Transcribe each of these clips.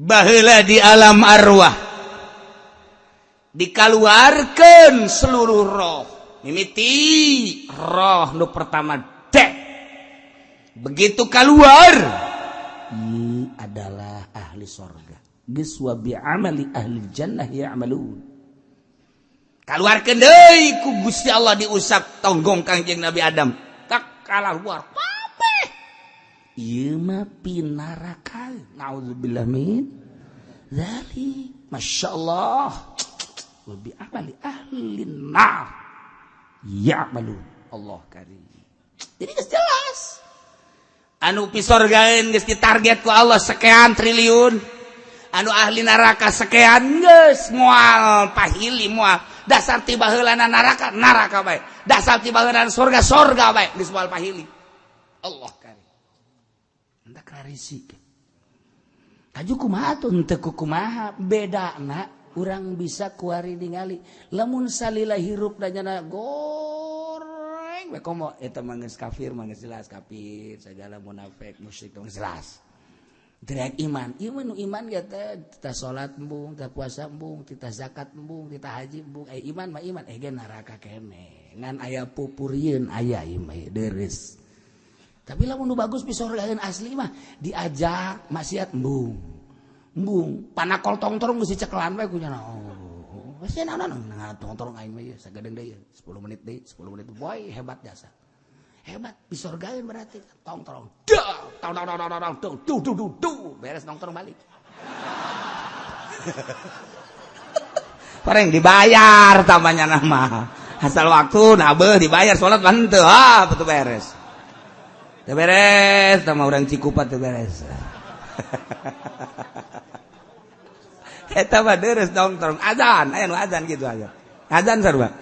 baheula di alam arwah dikaluarkeun seluruh roh mimiti roh nu pertama teh begitu keluar ini adalah ahli sorga geus wa bi amali ahli jannah ya'malun kaluarkeun deui ku Gusti Allah diusap tonggong Kangjeng Nabi Adam tak kalah luar kabeh ieu mah pinaraka naudzubillah min zalik masyaallah wa bi amali ahli nar ya'malun Allah karim jadi geus jelas anu pisorgaeun geus ditarget ku Allah sekian triliun anu ahli neraka sekian geus moal pahili moal dasar tiba heulana neraka neraka bae dasar tiba heulana surga surga bae geus moal pahili Allah karim enta klarisi aju kumaha tuh teu kumaha bedana urang bisa kuari ningali lamun salila hirup danyana goreng we komo eta mah geus kafir mah geus jelas kafir sagala munafik musyrik geus jelas teriak iman ieu nu iman ge teh salat embung teh puasa embung teh zakat embung teh haji embung iman mah iman ge neraka kene ngan aya pupurieun aya ieu deres tapi lamun nu bagus pisorgaeun asli mah diajak maksiat embung panakol tongtorong geus diceklan we ku nya oh geus naon tongtorong aing mah ieu sagadeng deui 10 menit deui 10 menit boy hebat jasa hebat pisorgaeun berarti tongtorong beres tongtorong balik Pareng dibayar tambahnya nama asal waktu nabeh dibayar salat mah henteu betul beres teu beres tambah urang Cikupat teu beres eta mah deres tongtorong azan aya nu azan kitu aja azan sarua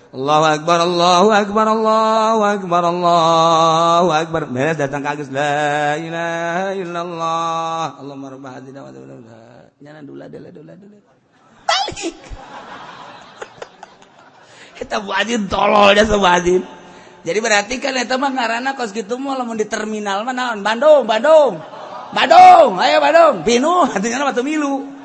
Allahu akbar Allahu akbar Allahu akbar Allahu akbar beres datang ka geus la ilaha illallah Allahumma rabb hadina wa nyana dula balik eta muadzin tolol nya muadzin jadi berarti kan eta mah ngaranna kos kitu mah lamun di terminal mah naon Bandung ayo Bandung pinuh hatinya mah teu milu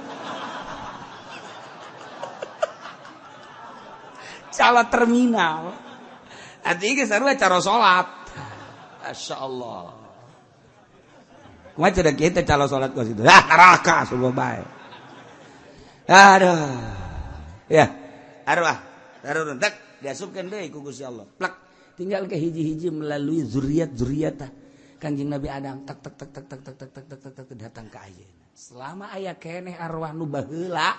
cala terminal artinya geus sarua cara salat masyaallah kumaha cenah kieu teh cara salat kos kitu neraka subuh bae aduh ya arwah darurun tak diasupkeun deui ku Gusti Allah plak tinggal ke hiji-hiji melalui zuriat-zuriatah Kanjeng Nabi Adam tak datang ke ayeuna selama aya keneh arwah nu baheula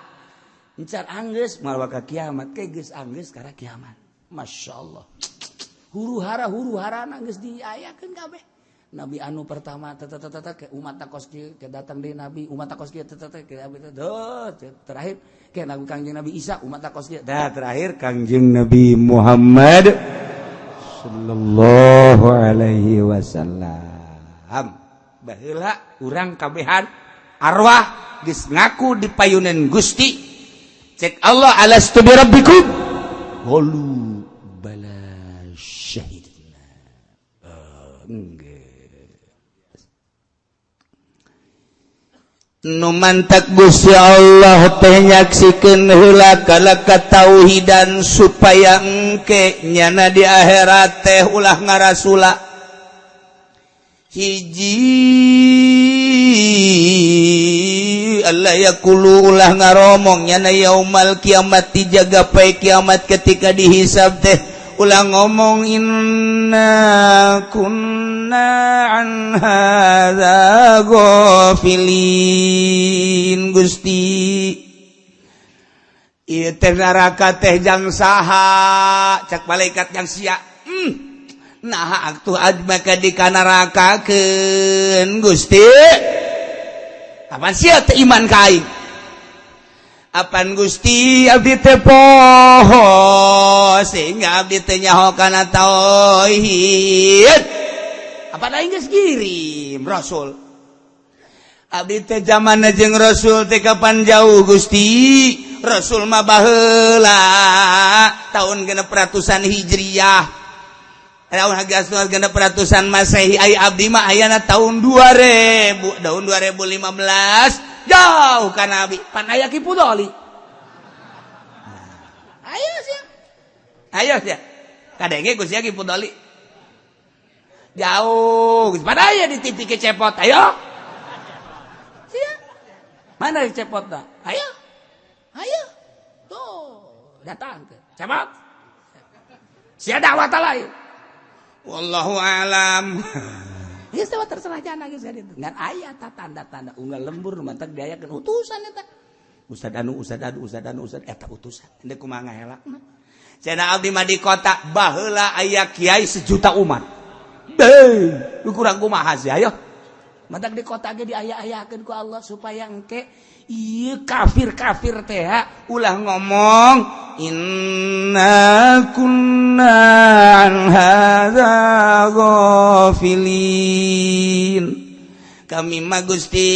encan anggeus moal ka kiamat ke geus anggeus karena kiamat masyaallah huru-harana geus diayakeun kabeh nabi anu pertama ke umat takos kieu ke datang deui nabi umat takos kieu ke terakhir ke nabi Kangjeng Nabi Isa umat takos kieu terakhir Kangjeng Nabi Muhammad sallallahu alaihi wasallam baheula urang kabehan arwah geus ngaku dipayuneun Gusti cek Allah alastu bi rabbikum qalu bala syahidna nu mantak Gusti Allah teh nyaksikeun heula kala katauhidan supaya engke nyana di akhirat teh ulah ngarasula hiji Allah yaqulu ulah ngaromong nyana yaumal kiamat dijaga pae kiamat ketika dihisab teh ulah ngomong inna kunna an hadza ghafilin Gusti ieu teh neraka teh jang saha cak malaikat jang sia nah atuh ajmaka di kanarakakeun Gusti apaan sia teu iman ka aing apaan Gusti abdi teh poho sehingga abdi teh nyaho kana tauhid apaan aing geus kirim Rasul abdi teh zamanna jeung Rasul teh kapan jauh Gusti Rasul mah baheula tahun genep ratusan Hijriyah tahun genep ratusan Masehi ai abdi mah ayana tahun 2000 tahun 2015 jauh ka nabi pan aya Ki Pudoli ayo sia kadenge ku sia Ki Pudoli jauh pan aya di TV kecepot ayo sia mana cepot dah ayo tuh datang ke cepot sia dakwah lain wallahu alam. Ya sewa terserah jana geus ka ditu. Ngan aya tanda-tanda unggal lembur mantak diayakeun utusan eta. Ustad anu eta utusan. Endeu kumaha ngahelakna. Cenah abdi mah di kota baheula aya kiai sejuta umat. Beuh, kurang kumaha sih ayo. Mantak di kota ge diaya-ayakeun ku Allah supaya engke ieu kafir-kafir teh ulah ngomong inna kunna an hadza ghafilin kami mah Gusti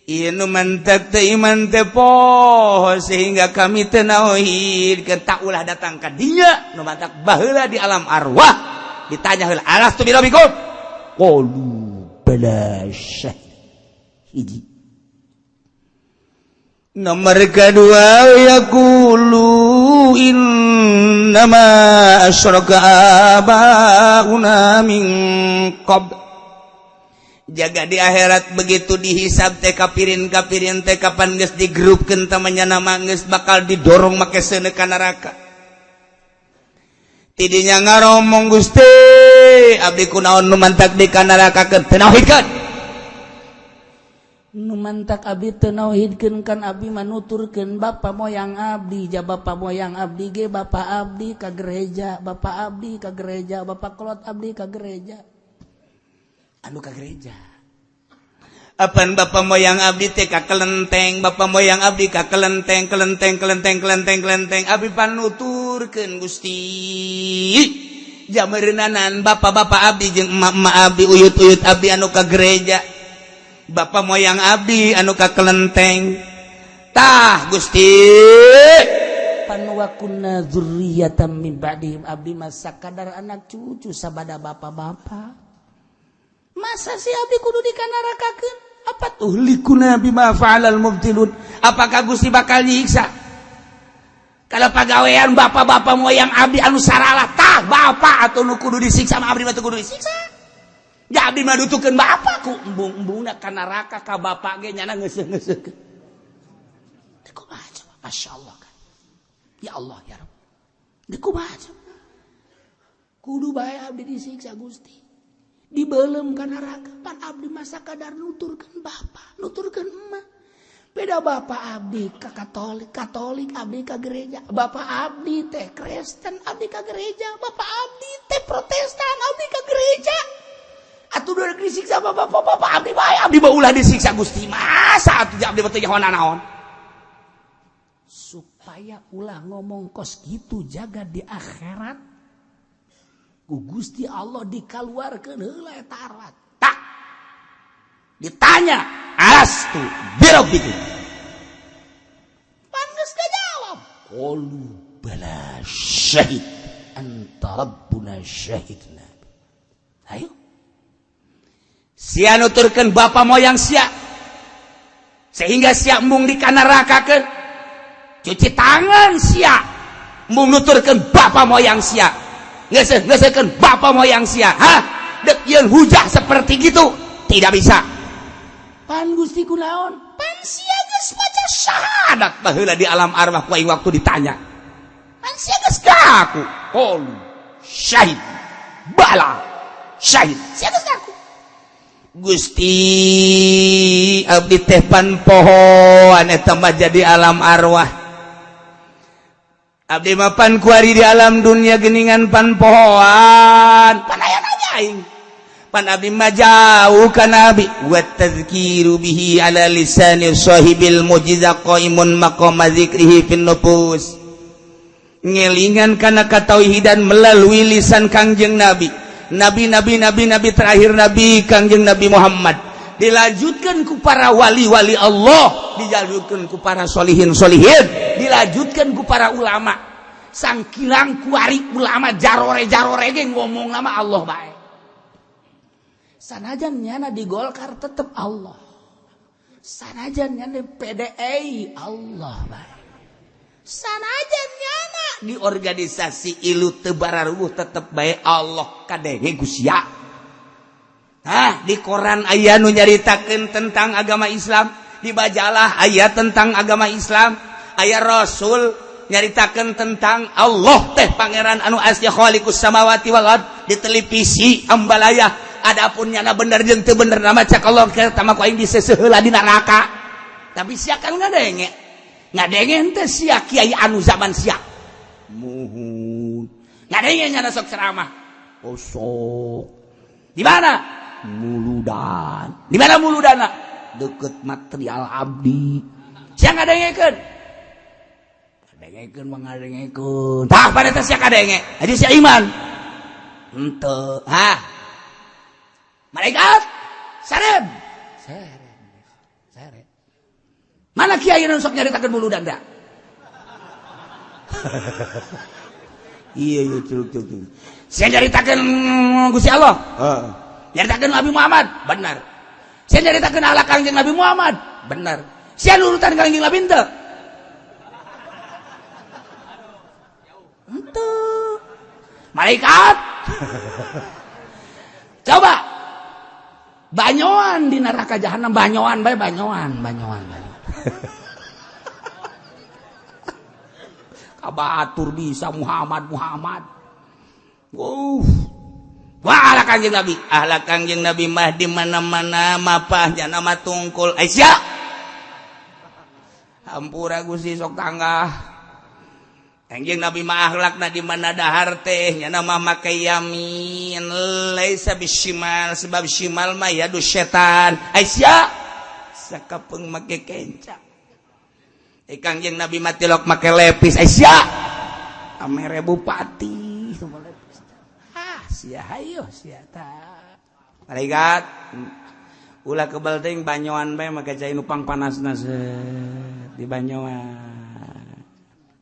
ieu nu mantek teh iman teh poho sehingga kami teu nauhid tak ulah datang ka dinya nu mantak baheula di alam arwah ditanya heula alastu birabbikum qalu bala syahid hiji nomor kedua yaqulu innama asyraka abauna min qabl jaga di akhirat begitu dihisab teh kafirin teh kapan geus digrupkeun teh nama geus bakal didorong make seuneu ka neraka tidinya ngaromong Gusti abdi kunaon nu mantak di ka neraka teu nauhidkeun nu mantak abdi teu nauhidkeun kan abdi manuturkeun bapa moyang abdi ja bapa moyang abdi ge bapa abdi ka gereja bapa abdi ka gereja bapa kolot abdi ka gereja anu ka gereja apan bapa moyang abdi teh ka kelenteng bapa moyang abdi ka kelenteng abdi panuturkeun Gusti jameureunanan bapa-bapa abdi jeung emak-emak abdi uyut-uyut abdi anu ka gereja bapa moyang abdi anu ka kelenteng tah Gusti pan wa kunna dzurriyyatan min ba'dihim abdi masa kadar anak cucu sabada bapa-bapa masa si abdi kudu dikanarakakeun apa tuh likuna bima fa'alal mubtilun apakah Gusti bakal nyiksa kalau pagawean bapa-bapa moyang abdi anu saralah tah bapa atau nu kudu disiksa mah abdi mah teu kudu disiksa ja abdi mah dutukeun bapa ku embung-embungna ka neraka ka bapa ge nyana ngeuseuh-ngeuseuhkeun teu kumaha coba masyaallah kan ya Allah ya Rabb teu kumaha coba kudu bae abdi disiksa Gusti dibeulem ka neraka pan abdi masa kadar nuturkeun bapa nuturkeun emak beda bapa abdi ka Katolik abdi ka gereja bapa abdi teh Kristen abdi ka gereja bapa abdi teh Protestan abdi ka gereja atuh udah disiksa bapak abdi bae abdi mah ulah disiksa Gusti masa atuh abdi teh naon supaya ulah ngomong kos gitu jaga di akhirat ku Gusti Allah dikaluarkeun heula eta arwah tak ditanya alastu birabbikum pan geus kajawab qalu bala syahid anta rabbuna syahidna ayo sia nuturkeun bapa moyang sia sehingga sia embung dikanarakakeun cuci tangan sia embung nuturkeun bapa moyang sia ngeuseukeun bapa moyang sia dek yeun hujah seperti gitu tidak bisa pan Gusti kunaon pan sia geus maca syahadat baheula di alam arwah ku aing waktu ditanya pan sia geus ngaku qul syahid bala syahid sia geus ngaku Gusti abdi teh pan pohoan eta mah jadi alam arwah abdi mah pan kuari di alam dunia geuningan pan pohoan pan aya nanya aing pan abdi mah jauh ka nabi wa tadzkiru bihi ala lisani sahibil mu'jizah qaimun maqama dzikrihi fin nufus ngelingan kana katauhidan melalui lisan Kangjeng Nabi terakhir Nabi Kangjeng Nabi Muhammad dilanjutkan ku para wali-wali Allah dilanjutkan ku para solihin dilanjutkan ku para ulama sangkilang kuari ulama jarore ge ngomong nama Allah bae sanajan nyana di Golkar tetep Allah Sanajan nyana PDA Allah baik. Sanajan nyana di organisasi ilu teu bararuh tetep bae Allah kadenge Gusia. Di koran aya nu nyaritakeun tentang agama Islam, di majalah aya tentang agama Islam, aya Rasul nyaritakeun tentang Allah teh pangeran anu asya khaliqus samawati wal ard, di televisi ambalaya. Adapun nyana bener jeung teu bener nama cak Allah ke tama ku aing diseuseheula di neraka. Tapi sia kan ngadenge. Ngadenge henteu sia kiai anu zaman sia. Muhun. Ngadenge nyana sok ceramah. Sok. Di mana? Muludan. Di mana muludana? Deket material abdi. Sia ngadengekeun. Ngadengekeun mah ngadengekeun. Tah pada teh sia kadenge. Jadi sia iman. Henteu. Malaikat, saren. Mana kiai anu sok nyaritakeun muludan da? Iya curug. Saya nyaritakeun Gusti Allah. Nyaritakeun Nabi Muhammad, benar. Saya nyaritakeun akhlak Kangjeng Nabi Muhammad, benar. Saya nurutan Kangjeng Nabi henteu. Henteu. Malaikat. Coba banyoan di neraka jahanam, banyoan. Kabatur bisa Muhammad. Wah, ahlak Kangjeng Nabi mah di mana-mana mapah jana matungkul. Aisyah. Hampura Gusti sok tanggah. Kangjeng Nabi mah akhlakna di mana dahar teh nya mah make yamin laisa bisyimal sebab syimal mah yadu setan. Aisyah sakapeung make kenca. Kangjeng Nabi mah tilok make lepis. Aisyah amere bupati sama lepis. Sia hayo sia ta. Malaikat ulah kebal teh banyoan bae make cai nupang panasna di banyoan.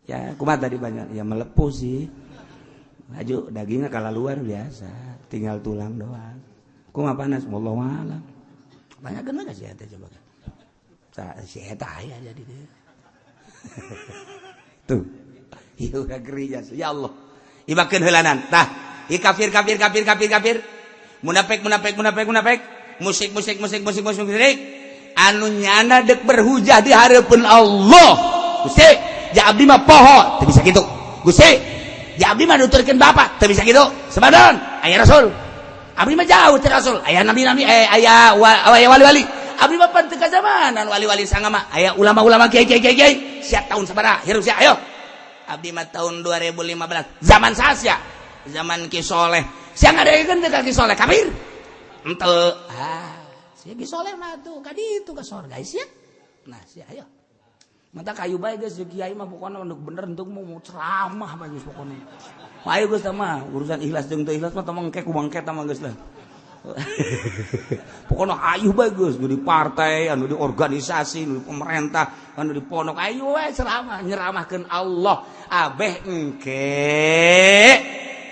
Ya, kumaha tadi banyak. Ya melepuh sih. Maju dagingnya kalah luar biasa. Tinggal tulang doang. Kumaha panas? Wallahu a'lam. Banyak kena enggak sih eta coba? Si eta aya jadi dia. Tuh. Ieu gereja. Ya Allah. Ibakeun heulanan. Tah, ieu kafir. Munafik. Musik. Anu nyana dek berhujah di hareupeun Allah. Gusti ja abdi mah poho, teu bisa kitu. Gusti, ja abdi mah nuturkeun bapak, teu bisa kitu. Sebadan aya Rasul. Abdi mah jauh teh Rasul. Aya nabi-nabi, aya wali-wali. Abdi mah pan teu ka zamanan wali-wali sanga mah. Aya ulama-ulama kiai. Sia tahun sabaraha? Hirup sia, ayo. Abdi mah tahun 2015. Zaman saha sia? Zaman Ki Soleh. Sia ngadegeun teh ka Ki Soleh kafir. Henteu. Sia Ki Soleh mah tuh ka ditu ka surga sia. Nah, sia ayo. Mata kayu bae geus kiai mah pokona bener untuk mau ceramah bae geus pokona. Ayo geus mah urusan ikhlas jeung teu ikhlas mah tah mangke ku mangke tah mah geus lah. Pokona ayo bae geus di partai, anu di organisasi, anu di pemerintah, anu di pondok ayo we ceramah nyeramahkeun Allah. Abeh engke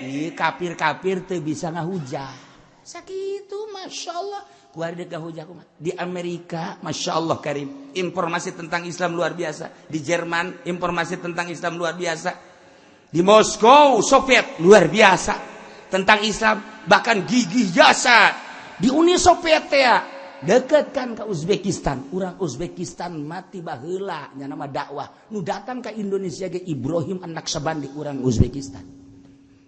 ieu kafir-kafir teu bisa ngahujah. Sakitu masyaallah. Keluarga gahujah di Amerika, masya Allah karim, informasi tentang Islam luar biasa. Di Jerman, informasi tentang Islam luar biasa. Di Moskow, Soviet luar biasa tentang Islam, bahkan gigih jasa. Di Uni Soviet ya, deket kan ke Uzbekistan. Urang Uzbekistan mati baheula, nya nama dakwah. Nu datang ke Indonesia ke Ibrahim anak sabandi urang Uzbekistan.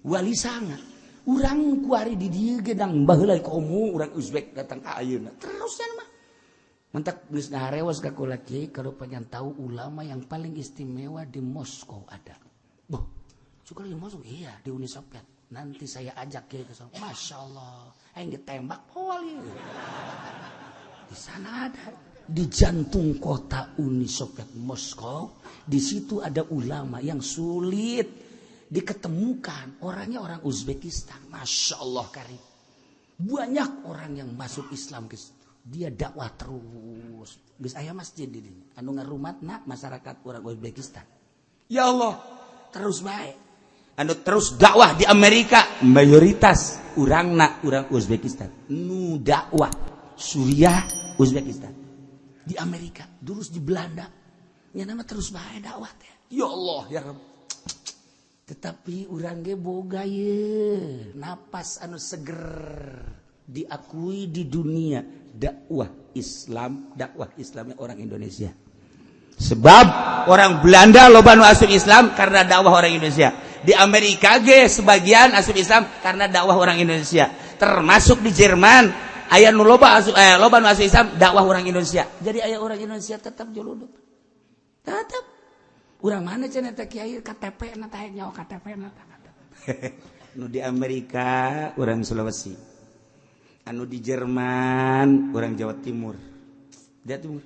Wali sangat. Urang kuari di dieu gedang baheula komo urang Uzbek datang ka ayeuna. Terus cenah mah. Mentak geus ngarewas ka kula kiai kalau pengen tahu ulama yang paling istimewa di Moskow ada. Boh, suka di Moskow iya di Uni Soviet. Nanti saya ajak kiai ke sana. Masyaallah, aing ditembak wali. Di sana ada di jantung kota Uni Soviet Moskow. Di situ ada ulama yang sulit diketemukan, orangnya orang Uzbekistan. Masya Allah karim. Banyak orang yang masuk Islam ke situ. Dia dakwah terus. Geus aya masjid di dieu. Anu ngarumatna masyarakat orang Uzbekistan. Ya Allah, terus baik. Anu terus dakwah di Amerika, mayoritas urangna urang Uzbekistan. Nu dakwah Suriah, Uzbekistan. di Amerika, terus di Belanda. Ya nama terus bae dakwah teh. Ya Allah ya Rabb. Tetapi urang ge boga ye napas anu seger diakui di dunia dakwah Islamnya orang Indonesia. Sebab orang Belanda loba nu asup Islam karena dakwah orang Indonesia. Di Amerika ge sebagian asup Islam karena dakwah orang Indonesia. Termasuk di Jerman aya nu loba nu asup Islam dakwah orang Indonesia. Jadi aya orang Indonesia tetap juluduk. Tetap urang mana cenah teh kiai KTP na teh nyawa KTP na nu di Amerika urang Sulawesi. Anu di Jerman urang Jawa Timur. Jawa Timur.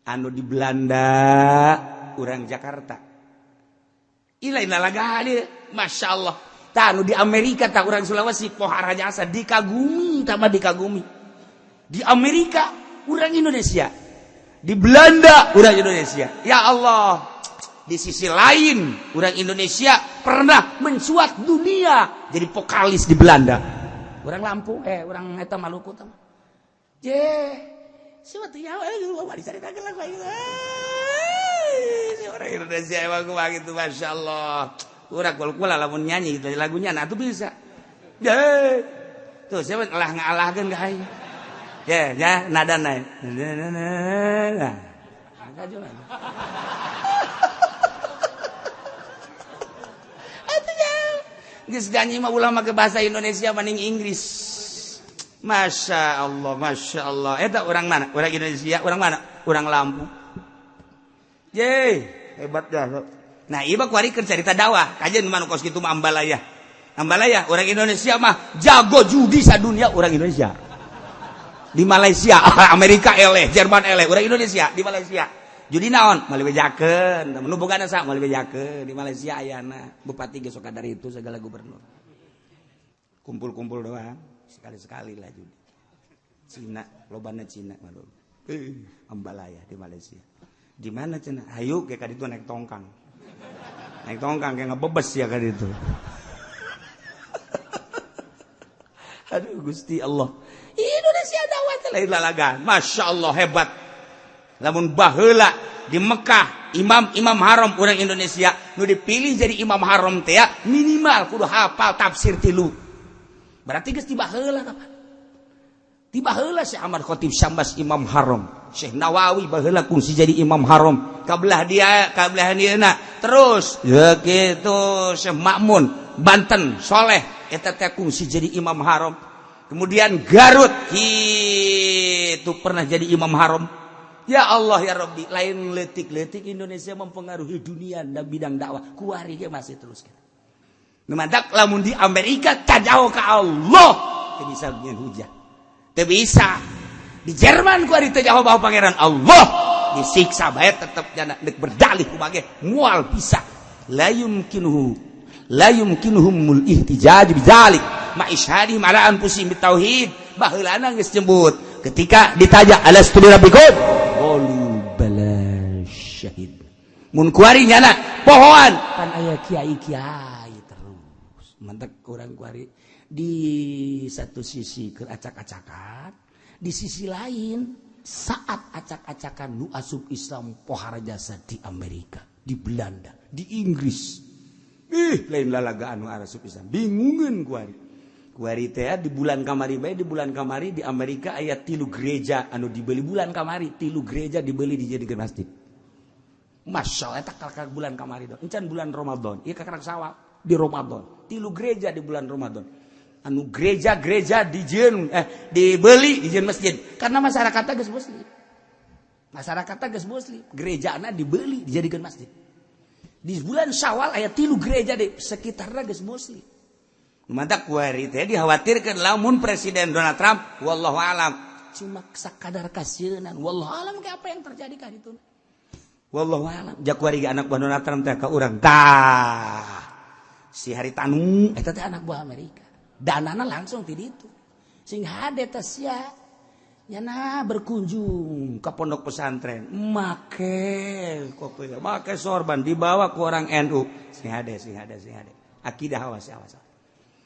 Anu di Belanda urang Jakarta. Ila lagah dia, Masya Allah. Anu di Amerika tak urang Sulawesi pohara jasa dikagumi, tambah dikagumi. Di Amerika urang Indonesia, di Belanda urang Indonesia. Ya Allah, di sisi lain urang Indonesia pernah mencuat dunia jadi vokalis di Belanda. Urang Lampung, urang eta Maluku tama. Siapa tuh ya? Mari cari tagal lagu itu. Orang Indonesia emang gue begitu, Masya Allah. Urang kula lamun nyanyi gitu lagunya, nah tuh bisa. Tuh siapa ngalah-ngalahkan gak aja. Ya, nada naik. Nah, agak juga. Geus nyanyi mah ulama ke bahasa Indonesia maning Inggris. Masya Allah. Eta orang mana? Orang Indonesia. Orang mana? Orang Lampung. Hebat dah. Nah, ieu mah kuari keur carita dakwah. Kajian manu kos kitu mah ambalaya. Orang Indonesia mah jago judi sadunia orang Indonesia. Di Malaysia, Amerika eleh, Jerman eleh, orang Indonesia di Malaysia. Judi naon? Mali bejakeun. Nu bogana sa mali bejakeun. Di Malaysia ayana bupati ge sok dari itu segala gubernur. Kumpul-kumpul doang. Sekali-sekali lah judi. Cina, lobana Cina malu. Ambalaya di Malaysia. Di mana cenah? Hayu kayak kaditu naik tongkang. Naik tongkang kayak ngebebes ya kaditu. Aduh Gusti Allah. Indonesia dakwah lain lalagan. Masya Allah hebat. Lamun baheula di Mekah imam haram orang Indonesia nu dipilih jadi imam haram teh minimal kudu hafal tafsir 3. Berarti geus tiba heula kapan? Tiba heula Syekh Ahmad Khatib Syambas imam haram, Syekh Nawawi baheula kungsi jadi imam haram. Kabelah dieuna terus ya kitu Syekh Ma'mun Banten Soleh eta teh kungsi jadi imam haram. Kemudian Garut itu pernah jadi imam haram. Ya Allah ya Rabbi, lain letik-letik Indonesia mempengaruhi dunia dalam bidang dakwah. Kuari ge masih terus kita. Numantak lamun di Amerika tajauh ke Allah, teu bisa nyeun hujah. Teu bisa. Di Jerman kuari tajauh bawa pangeran Allah, disiksa bae tetep jana deuk berdalih kubage moal bisa. La yumkinuhumul ihtijaj bidzalik ma isyhadihim ala anfusihim bitauhid. Baheulana geus nyebut ketika ditanya alastu birabbikum qalu bala syahid. Mun kuari nyana pohoan pan aya kiai-kiai terus. Mantep urang kuari di satu sisi keur acak-acakan, di sisi lain saat acak-acakan nu asup Islam pohara jasa di Amerika, di Belanda, di Inggris. Lain lalagaan nu asup Islam. Bingungeun kuari. Kuari teh di bulan kamari bae di Amerika aya 3 gereja anu dibeli bulan kamari, 3 gereja dibeli dijadikeun masjid. Masya Allah eta kakak bulan kamari do. Encan bulan Ramadan. Ieu kakak sawal di Ramadan. 3 gereja di bulan Ramadan. Anu gereja dijieun dibeli dijieun masjid karena masyarakatna geus muslim. Masyarakatna geus muslim, gerejana dibeli dijadikeun masjid. Di bulan Syawal aya 3 gereja di sekitarna geus muslim. Mantap kuari teh dikhawatirkeun lamun Presiden Donald Trump wallahu alam cuma sakadar kasieunan wallahu alam ge apa yang terjadi ka ditu wallahu alam jak kuari ge anak buah Donald Trump teh ka urang tah si Haritanu eta teh anak buah Amerika danana langsung ti ditu sing hade teh sia nyana berkunjung ke pondok pesantren make sorban dibawa ku orang NU sing hade akidah awas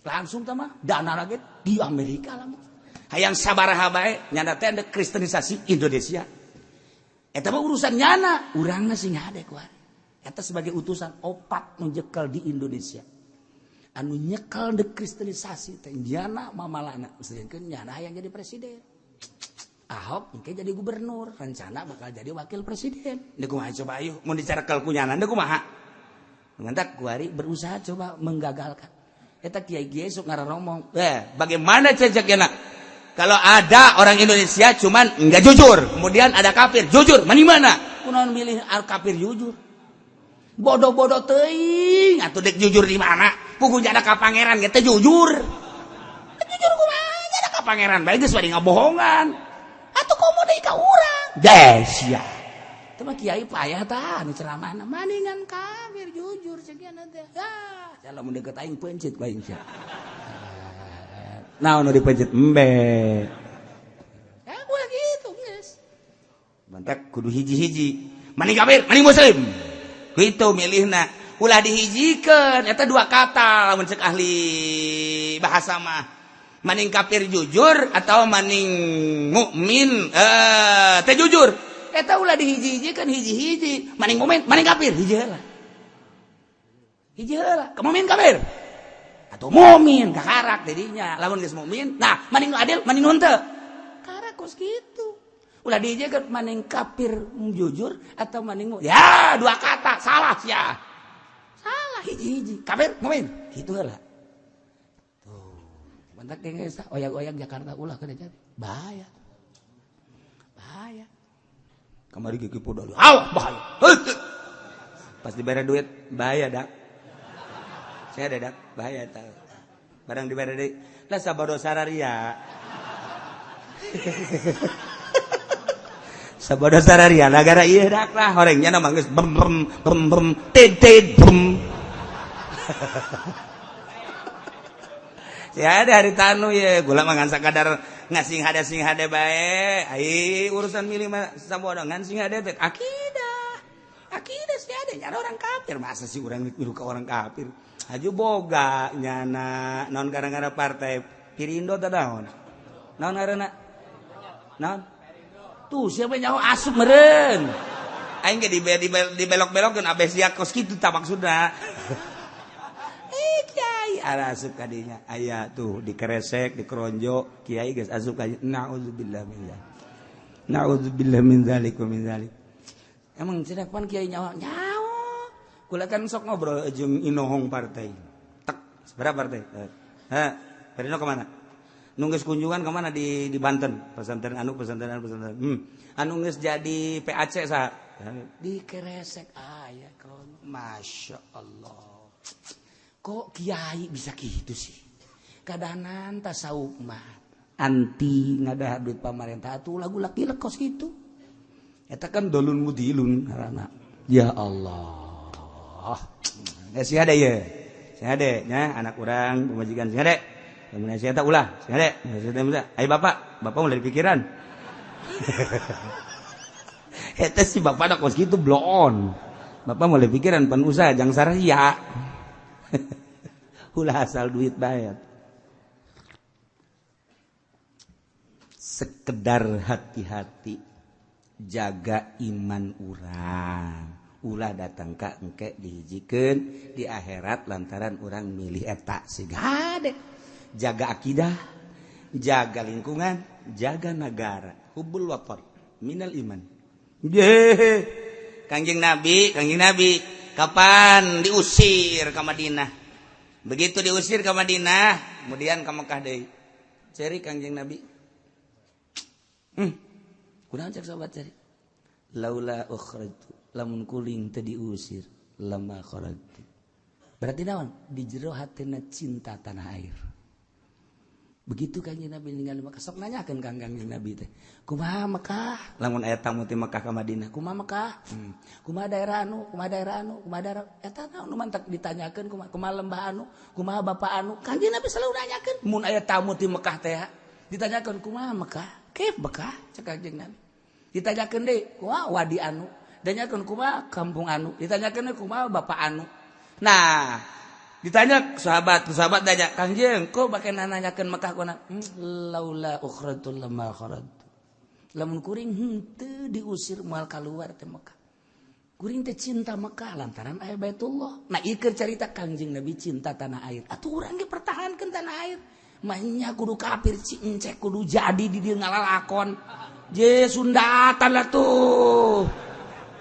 langsung tama dana lagi di Amerika lah hayang sabaraha bae nyana teh kristenisasi Indonesia eta mah urusan nyana urangna sing hade kuari eta sebagai utusan opat nu jekel di Indonesia anu nyekel dekristenisasi teh nyana mamalana seukeun nyana hayang jadi presiden Ahok engke jadi gubernur rencana bakal jadi wakil presiden deuk kumaha coba ayo mun dicarakel ku nyana deuk kumaha ngantak kuari berusaha coba menggagalkan eta kiai-kiai sok ngararomong bagaimana cejakna kalau ada orang Indonesia cuman enggak jujur kemudian ada kafir jujur mana kunaon milih kafir jujur bodoh-bodoh teuing atuh dek jujur di mana pugunya ada ka pangeran ge teh jujur jujur kumaha ada ka pangeran bae geus bari ngabohongan atuh komo deui ka urang sia teh mah kiai payah tah anu ceramahna maningan kafir jujur cegiana teh kalau mun deukeut aing pencit bae sia naon nu dipencit embe kudu gitu geus mantak kudu hiji-hiji maning kafir maning muslim kitu milihna ulah dihijikeun eta dua kata lamun ceuk ahli bahasa mah maning kafir jujur atau maning mukmin teh jujur eta ulah dihiji-hijikeun hiji-hiji maning mukmin maning kafir hiji heula ka mukmin kafir atau mukmin kakarak didinya lamun geus mukmin nah maning nu adil maning nu henteu karak kos kitu ulah dihijikeun maning kafir jujur atau maning ya dua kata salah sia salah hiji-hiji kafir mukmin kitu heula mantak geus oyag-oyag Jakarta ulah kada jadi bahaya kamari ge kipu dulu bahaya pas dibere duit bahaya dak saya ada dak bahaya tah barang dibere deui lah sabado sararia sabado sararia nagara ieu dak lah horengnya na mah geus bem ted ya ada hari tanu ya gula mangan sakadar ngasing hade bae ai urusan milih mah sabodo ngan sing hade teh akidah sih ada nyana orang kafir masa sih urang milu ka orang kafir aju boga nyana naon gara-gara partai Pirindo teh naon ngaranna naon tuh siapa nyaho asup meureun aing ge dibelok-belokkeun abes sia kos kitu tah maksudna kiai ada asup kadinya aya tuh dikeresek dikeronjo kiai geus asup ka naudzubillah min dzalik wa min dzalik emang cenah pan kiai nyawa kula kan sok ngobrol jeung inohong partai tek sabaraha partai Perino ke mana nu geus kunjungan ke mana di Banten pesantren anu anu geus jadi PAC saha dikeresek aya kawan masyaallah kok kiai bisa gitu sih kadahanan tasawuf mah anti ngadahar duit pamarentah atuh lagu laki lekos gitu eta kan dolun mudilun karana ya Allah si hade ye si hade nya anak urang pemajikan si hade mun si eta ulah si hade ayo bapak mulai pikiran eta si bapak da kos gitu bloon bapak mulai pikiran pan usaha jang saria ulah asal duit bayar sekedar hati-hati jaga iman urang ulah datang ka engke dihijikeun di akhirat lantaran urang milih eta siga hade jaga akidah jaga lingkungan jaga negara hubul watan minal iman Kangjeng Nabi kapan diusir ke Madinah? Begitu diusir ke Madinah, kemudian ke Mekah deui. Ceri Kangjeng Nabi. Kunaon cek sahabat ceri? Laula ukhrajtu, lamun kuling teu diusir, lama kharajtu. Berarti naon? Di jero hateuna cinta tanah air. Begitu Kangjeng Nabi ninggali Mekah, sok nanyakeun ka Kangjeng Nabi teh. Kumaha Mekah? Lamun aya tamu ti Mekah ka Madinah, kumaha Mekah? Kumaha daerah anu? Eta naon nu mantak ditanyakeun kumaha lembah anu? Kumaha bapak anu? Kangjeng Nabi selalu nanyakeun. Mun aya tamu ti Mekah teh ditanyakeun kumaha Mekah? Keuf Mekah? Cek Kangjeng Nabi. Ditanyakeun deui, kumaha wadi anu? Ditanyakeun kumaha kampung anu? Ditanyakeun kumaha bapak anu? Nah, ditanya sahabat tanya Kangjeng kok bake nanyakeun Mekah kuna laula ukhrajtu lama kharajtu lamun kuring henteu diusir moal keluar teh Mekah. Kuring teh cinta Mekah lantaran aya Baitullah. Nah ieu keur carita Kangjeng Nabi cinta tanah air. Atuh urang ge pertahankeun tanah air. Mahnya kudu kafir cincek kudu jadi di dieu ngalalakon. Je Sundatan lah tuh.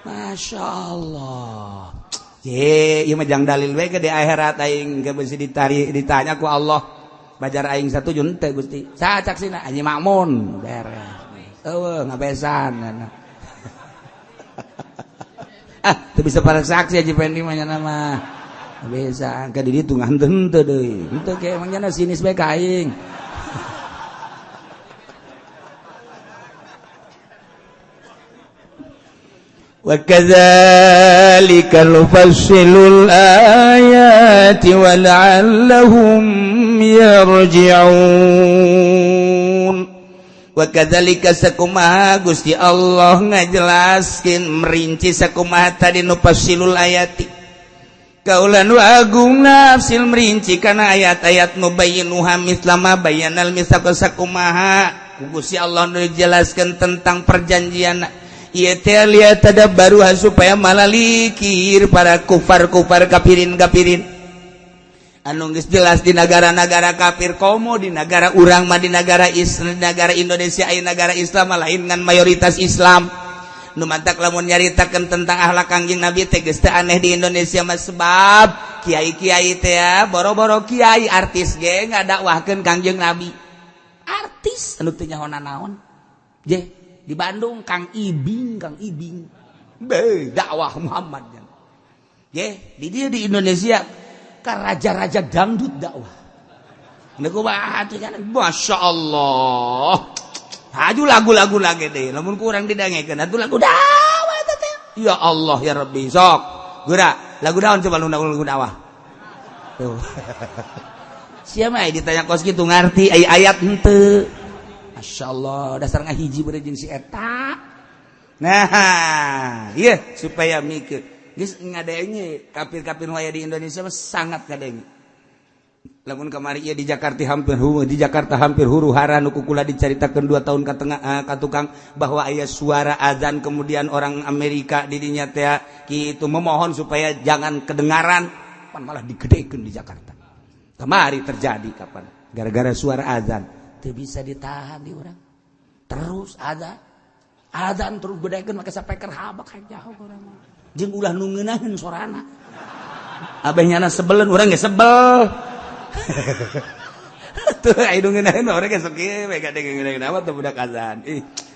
Masya Allah. Je ieu mah jang dalil we ke di akhirat aing ge beusi ditanya ku Allah. Bajar aing 1 juta teh Gusti. Saha caksina Haji Makmun beres. Eueuh ngabesan. Teu bisa para saksi Haji Pendi mah nya mah. Ngabesan ka di ditu nganten teu deui. Henteu ke emang nya sinis bae ka aing. Wa kadzalika nufassilul ayati wa la'allahum yarji'un. Wa kadzalika sakumaha Gusti Allah ngajelaskeun merinci sakumaha tadi nufassilul ayati. Kaula nu agung nafsil merinci kana ayat-ayat nubayyinuha mislama bayanal misaq sakumaha Gusti Allah nu dijelaskeun tentang perjanjian. Ieu teh liat tadabbaruha supaya malalikir para kufar-kufar kafirin anu geus jelas di negara-negara kafir komo di negara urang mah di negara Indonesia aya negara Islam lain ngan mayoritas Islam nu mantak lamun nyaritakeun tentang akhlak Kangjeng Nabi teh geus teu aneh di Indonesia mah sebab kiai-kiai teh boro-boro kiai artis ge ngadakwahkeun Kangjeng Nabi artis anu teu nyaho naon je di Bandung Kang Ibing be dakwah Muhammad ye di dia di Indonesia ka raja-raja dangdut dakwah niku bae kan Masya Allah haju lagu-lagu lagi deh lamun kurang didangekeun atuh lagu dakwah teh ya Allah ya Rabbi sok geura lagu naon coba lagu dakwah tuh sia mah ditanya kos kitu ngarti ayat henteu Masya Allah dasar ngahiji beureuh jeung si eta. Nah, iya supaya mikir. Geus ngadenge kafir-kafir waya di Indonesia mah sangat ngadenge. Lamun kamari ieu di Jakarta hampir huru-hara nu kukula dicaritakeun 2 tahun ka tukang bahwa aya suara azan kemudian orang Amerika di dinya teh kitu memohon supaya jangan kedengaran pan malah digedekeun di Jakarta. Kamari terjadi kapan? Gara-gara suara azan. Bisa ditahan di orang terus azan terus bedaikeun make sapeker habak jauh urang jeung ulah nu ngeunaheun sorana abeh nyana sebeleun urang ge sebel tuh aya nu ngeunaheun urang ge sok ieu we gade ngeunaheun apa tuh budak azan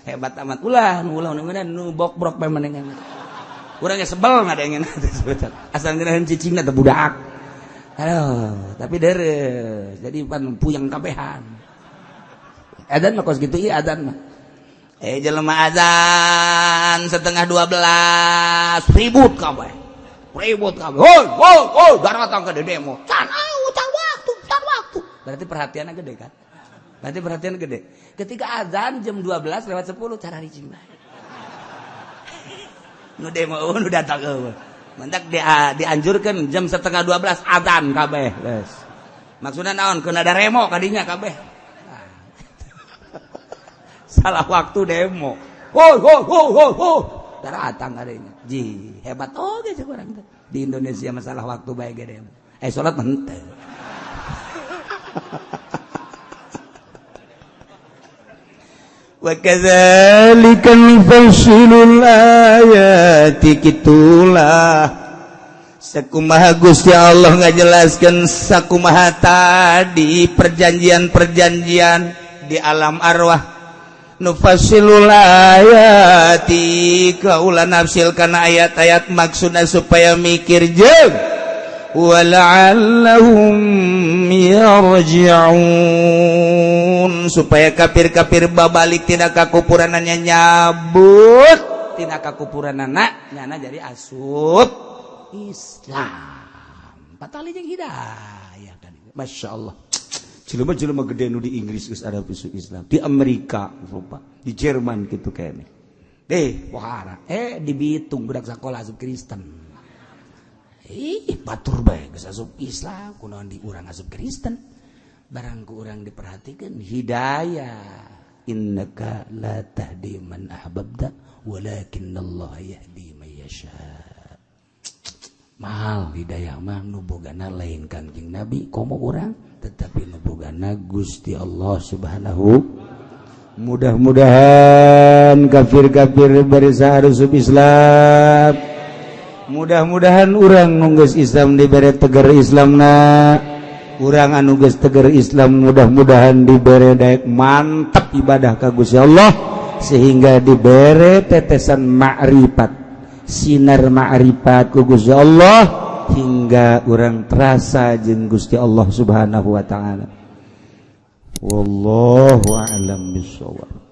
hebat amat ulah nu ngeunaheun nu bok-brok bae meneng urang ge sebel ngadengeun asal ngeunaheun cicingna teh budak aduh tapi deres jadi pan puyeng kabehan adzan mah kos gitu ieu adzan mah jelema adzan 11:30 ribut kabeh hoi datang ke demo can waktu berarti perhatianna gede kan ketika adzan jam 12:10 cara ricing bae nu demo nu datang eueuh mentak dianjurkeun jam 11:30 adzan kabeh geus maksudna naon keun ada remo kadinya kabeh salah waktu demo. Datang adanya. Ji, hebat oge cek urang teh. Di Indonesia masalah waktu bae ge demo. Salat mah henteu. Wa kadzalika nufassilul ayati kitulah. Sakumaha Gusti Allah ngajelaskeun sakumaha tadi perjanjian-perjanjian di alam arwah. Nufassilul ayati kaula nafsil kana ayat-ayat maksudna supaya mikir jeung wala'allahum yarji'un supaya kafir-kafir babalik tina kakupuranana nyabut tina kakupuranana nyana jadi asup Islam patali jeung hidayah tadi masyaallah jelema-jelema gede nu di Inggris geus ada pisu Islam, di Amerika rupa, di Jerman gitu kayaknya. Pohara, di Bitung budak sakola asup Kristen. Batur bae geus asup Islam, kunaon di urang asup Kristen. Barang ku urang diperhatikeun hidayah. innaka la tahdi man ahbabta walakinnallaha yahdi man yasha. Mahal hidayah mah nu bogana lain Kangjeng Nabi komo urang, tetapi nu bogana Gusti Allah Subhanahu. Mudah-mudahan kafir-kafir berusaha rusup Islam. Mudah-mudahan urang nu geus Islam dibere tegar Islamna. Urang anu geus tegar Islam mudah-mudahan dibere daek mantap ibadah ka Gusti Allah sehingga dibere tetesan ma'rifat. Sinar ma'rifat ku Gusti Allah hingga urang terasa jeung Gusti Allah Subhanahu wa taala. Wallahu a'lam bishawab.